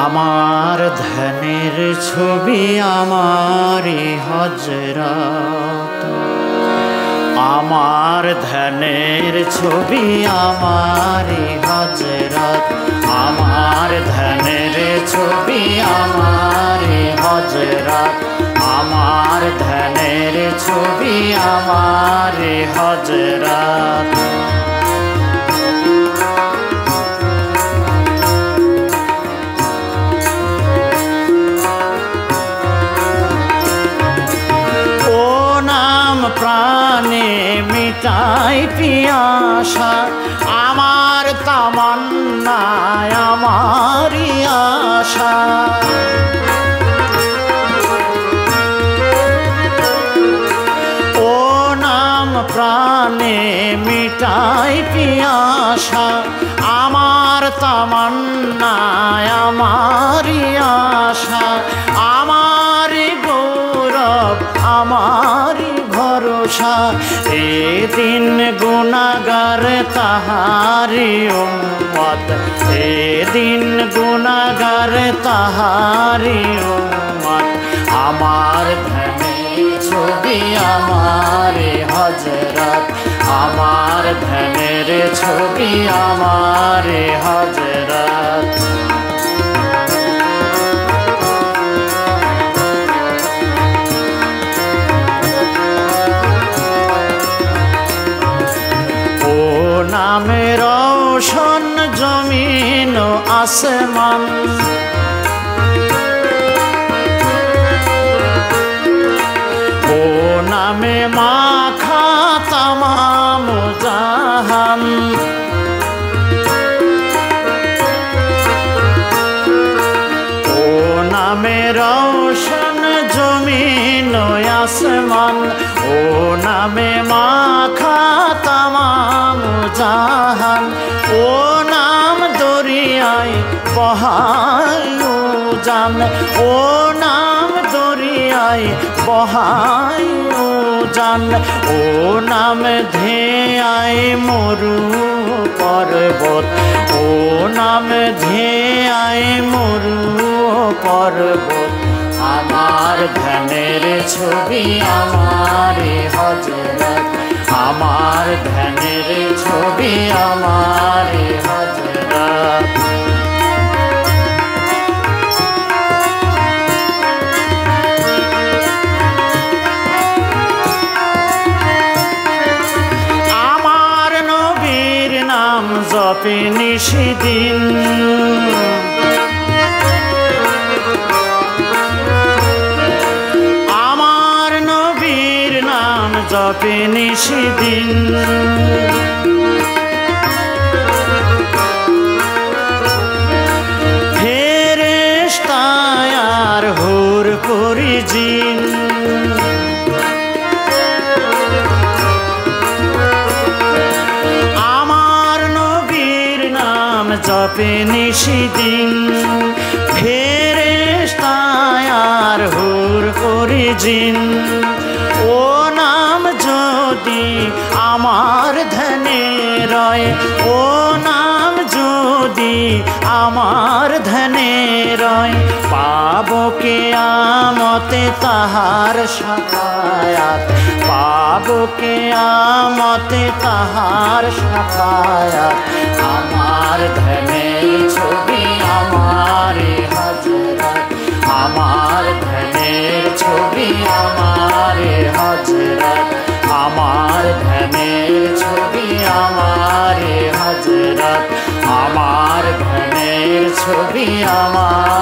আমার ধ্যানের ছবি আমারি হযরত, আমার ধ্যানের ছবি আমারি হযরত, আমার ধ্যানের ছবি আমারি হযরত, আমার ধ্যানের ছবি আমারি হযরত। প্রাণে মিটাই পিয়াসা, আমার তামান্নায় আমারি আশা। ও নাম প্রাণে মিটাই পিয়াসা, আমার তামান্নায় আমারি আশা। আমারি গৌরব আমারি ভরসা, এদিন গুনাহগার তাহারি উম্মত, এদিন গুনাহগার তাহারি উম্মত। আমার ধ্যানের ছবি আমারি হযরত, আমার ধ্যানের ছবি আমারি হযরত। নামে রওশন জমিন ও আসমান, ও নামে মাখা তামাম জাহান। ও নামে রওশন জমিন ও আসমান, ও নামে মাখা তামাম জাহান। ও নাম দরিয়ায় বহায়ু জান, ও নাম দরিয়ায় বহায়ু জান। ও নাম ধেয়ায় মরু পর্বত, ও নাম ধেয়ায় মরু পর্বত। আমার ধ্যানের ছবি আমারি হযরত, আমার ধ্যানের ছবি আমারি হযরত। আমার নবীর নাম জপে নিশিদিন, জপে নিশিদিন। ফেরেশতা আর হুর করি জিন, আমার নবীর নাম জপে নিশিদিন। ফেরেশতা আর হুর করি জিন। ও নাম যদি আমার ধ্যানে রয়, ও নাম যদি আমার ধ্যানে রয়, পাবো কিয়ামতে তাহার শাফায়াত, পাবো কিয়ামতে তাহার শাফায়াত। আমার ধ্যানের ছবি আমারি হযরত, আমার ধ্যানের ছবি আমারি হযরত, আমার ধ্যানের ছবি আমারি হযরত, আমার ধ্যানের ছবি আমার